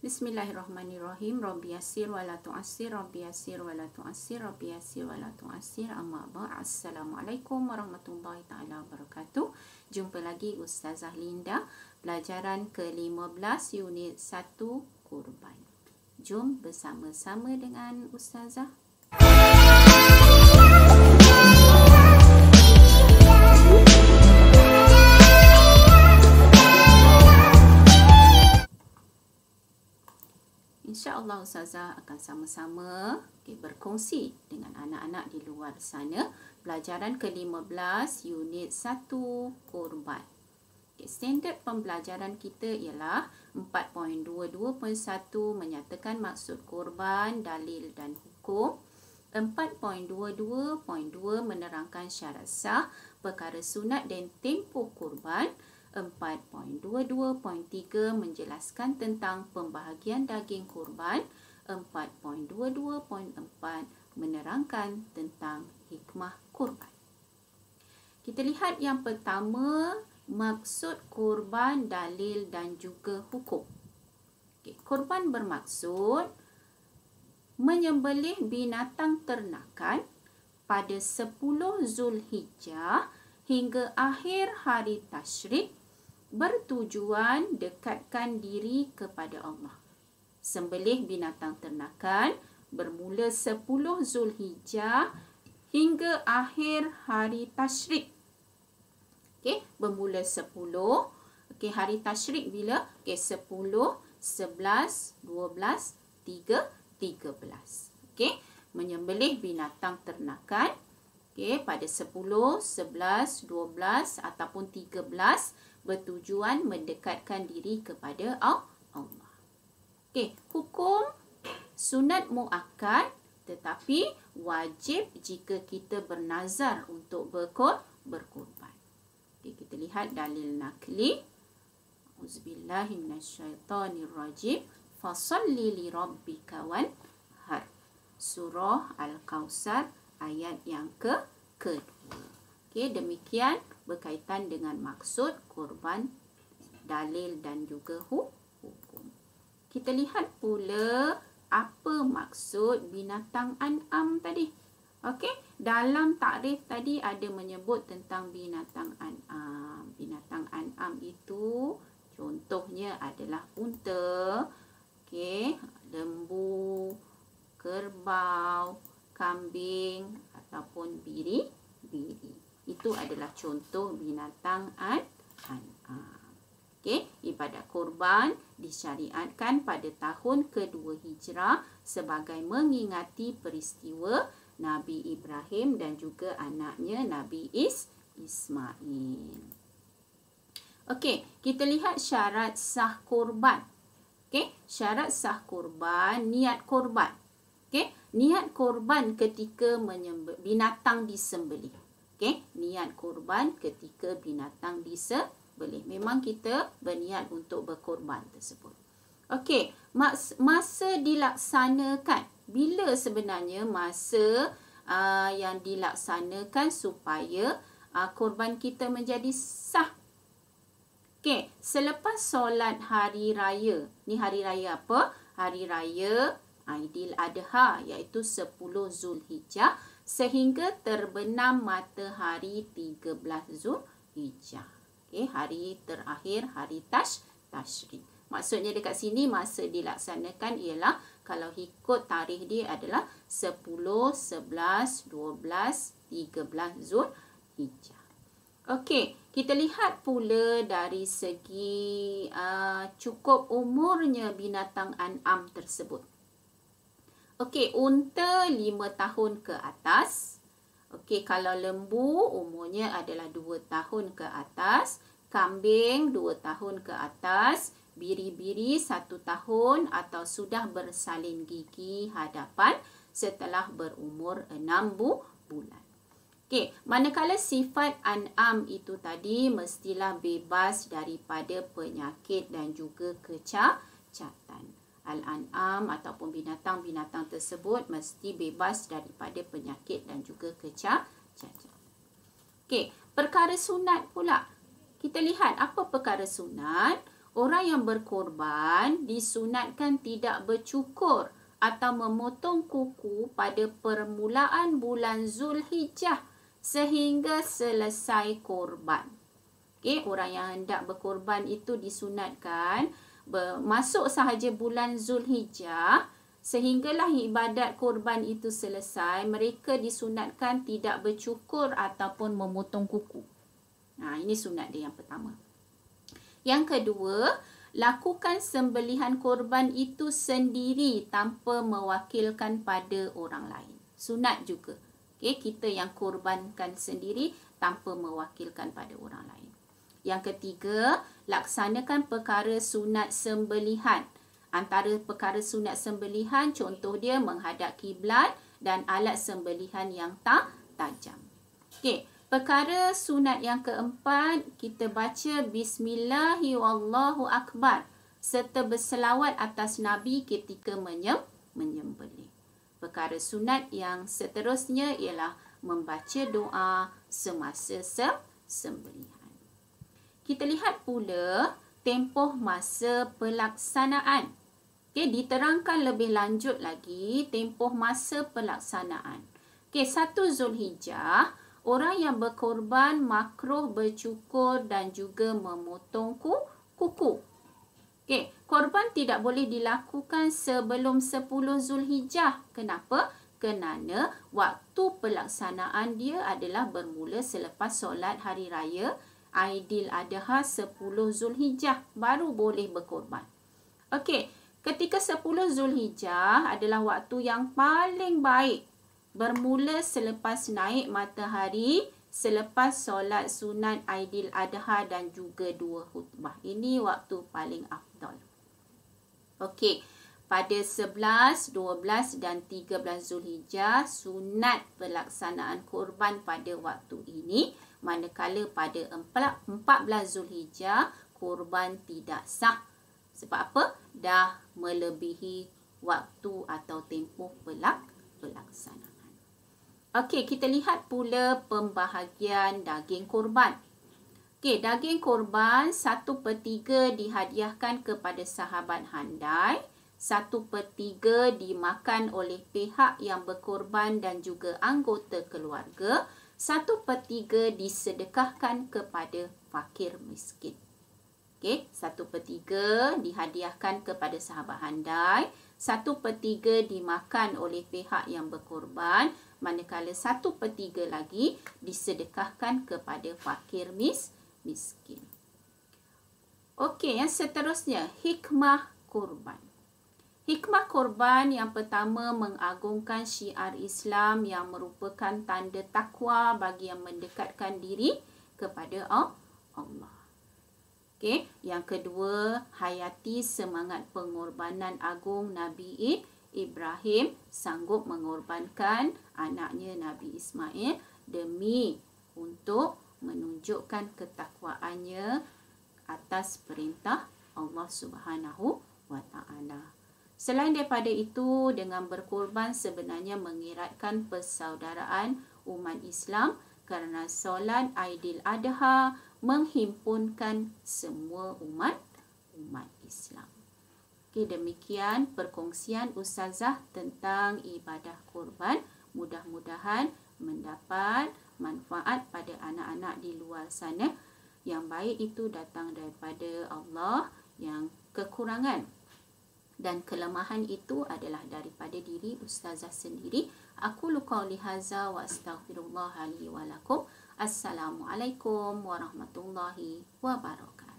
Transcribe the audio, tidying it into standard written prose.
Bismillahirrahmanirrahim. Rabbi yassir wa la tu'assir, Rabbi yassir wa la tu'assir, Rabbi yassir wa la tu'assir. Amma ba'd. Assalamualaikum warahmatullahi taala wabarakatuh. Jumpa lagi Ustazah Linda, pelajaran ke-15 unit 1 Kurban. Jom bersama-sama dengan Ustazah. InsyaAllah Ustazah akan sama-sama berkongsi dengan anak-anak di luar sana pelajaran ke-15 unit 1 Kurban. Standard pembelajaran kita ialah 4.22.1 menyatakan maksud kurban, dalil dan hukum. 4.22.2 menerangkan syarat sah, perkara sunat dan tempoh kurban. 4.22.3 menjelaskan tentang pembahagian daging kurban. 4.22.4 menerangkan tentang hikmah kurban. Kita lihat yang pertama, maksud kurban, dalil dan juga hukum. Kurban bermaksud menyembelih binatang ternakan pada 10 Zulhijjah hingga akhir hari tasyrik, bertujuan dekatkan diri kepada Allah. Sembelih binatang ternakan bermula 10 Zulhijjah hingga akhir hari tasyrik. Bermula 10. Hari tasyrik bila? 10, 11, 12, 13. Menyembelih binatang ternakan pada 10, 11, 12 ataupun 13 bertujuan mendekatkan diri kepada Allah. Hukum sunat muakkad tetapi wajib jika kita bernazar untuk berkurban. Kita lihat dalil nakli. Auzubillahi minasyaitonirrajim. Fasalli li rabbika wanhar. Surah Al-Kautsar ayat yang kedua. Demikian berkaitan dengan maksud kurban, dalil dan juga hukum. Kita lihat pula apa maksud binatang an'am tadi. Dalam takrif tadi ada menyebut tentang binatang an'am. Binatang an'am itu contohnya adalah unta, lembu, kerbau, kambing ataupun biri. Itu adalah contoh binatang an'am. Ibadat kurban disyariatkan pada tahun kedua Hijrah sebagai mengingati peristiwa Nabi Ibrahim dan juga anaknya Nabi Ismail. Kita lihat syarat sah kurban. Syarat sah kurban, niat kurban. Niat kurban ketika binatang disembelih. Niat kurban ketika binatang disembelih. Memang kita berniat untuk berkorban tersebut. Masa dilaksanakan. Bila sebenarnya masa yang dilaksanakan supaya korban kita menjadi sah? Selepas solat hari raya. Ni hari raya apa? Hari raya Aidil Adha, iaitu 10 Zulhijjah sehingga terbenam matahari 13 Zulhijjah. Hari terakhir hari tasyrik. Maksudnya dekat sini masa dilaksanakan ialah kalau ikut tarikh dia adalah 10, 11, 12, 13 Zulhijjah. Kita lihat pula dari segi cukup umurnya binatang an'am tersebut. Unta 5 tahun ke atas. Kalau lembu umurnya adalah 2 tahun ke atas. Kambing 2 tahun ke atas. Biri-biri 1 tahun atau sudah bersalin gigi hadapan setelah berumur 6 bulan. Manakala sifat an'am itu tadi mestilah bebas daripada penyakit dan juga kecacatan. Al-an'am ataupun binatang-binatang tersebut mesti bebas daripada penyakit dan juga kecacatan. Perkara sunat pula. Kita lihat apa perkara sunat. Orang yang berkorban disunatkan tidak bercukur atau memotong kuku pada permulaan bulan Zulhijjah sehingga selesai korban. Okey, orang yang hendak berkorban itu disunatkan masuk sahaja bulan Zulhijjah sehinggalah ibadat korban itu selesai. Mereka disunatkan tidak bercukur ataupun memotong kuku. Ini sunat dia yang pertama. Yang kedua, lakukan sembelihan korban itu sendiri tanpa mewakilkan pada orang lain. Sunat juga. Okay, kita yang korbankan sendiri tanpa mewakilkan pada orang lain. Yang ketiga, laksanakan perkara sunat sembelihan. Antara perkara sunat sembelihan, contoh dia menghadap kiblat dan alat sembelihan yang tajam. Okey. Perkara sunat yang keempat, kita baca Bismillahirrahmanirrahim serta berselawat atas Nabi ketika menyembelih. Perkara sunat yang seterusnya ialah membaca doa semasa sembelihan. Kita lihat pula tempoh masa pelaksanaan. Okay, diterangkan lebih lanjut lagi tempoh masa pelaksanaan. Okay, 1 Zulhijjah, orang yang berkorban makruh bercukur dan juga memotong kuku. Okey, korban tidak boleh dilakukan sebelum 10 Zulhijjah. Kenapa? Kerana waktu pelaksanaan dia adalah bermula selepas solat hari raya Aidiladha 10 Zulhijjah baru boleh berkorban. Okey, ketika 10 Zulhijjah adalah waktu yang paling baik. Bermula selepas naik matahari, selepas solat sunat Aidiladha dan juga 2 khutbah. Ini waktu paling afdal. Okey, pada 11, 12 dan 13 Zulhijjah, sunat pelaksanaan korban pada waktu ini. Manakala pada 14 Zulhijjah, korban tidak sah. Sebab apa? Dah melebihi waktu atau tempoh pelaksanaan. Okey, kita lihat pula pembahagian daging korban. Okey, daging korban 1/3 dihadiahkan kepada sahabat handai, 1/3 dimakan oleh pihak yang berkorban dan juga anggota keluarga, 1/3 disedekahkan kepada fakir miskin. Okey, 1/3 dihadiahkan kepada sahabat handai, 1/3 dimakan oleh pihak yang berkorban, manakala 1/3 lagi disedekahkan kepada fakir miskin. Okey, yang seterusnya, hikmah korban. Hikmah korban yang pertama mengagungkan syiar Islam yang merupakan tanda takwa bagi yang mendekatkan diri kepada Allah. Okey, yang kedua, hayati semangat pengorbanan agung Nabi Ibrahim sanggup mengorbankan anaknya Nabi Ismail demi untuk menunjukkan ketakwaannya atas perintah Allah Subhanahu wa Ta'ala. Selain daripada itu, dengan berkorban sebenarnya mengeratkan persaudaraan umat Islam kerana solat Aidiladha menghimpunkan semua umat Islam. Okey, demikian perkongsian Ustazah tentang ibadah korban. Mudah-mudahan mendapat manfaat pada anak-anak di luar sana. Yang baik itu datang daripada Allah, yang kekurangan dan kelemahan itu adalah daripada diri Ustazah sendiri. Aku qauli hadza wa astaghfirullah li wa lakum. Assalamualaikum warahmatullahi wabarakatuh.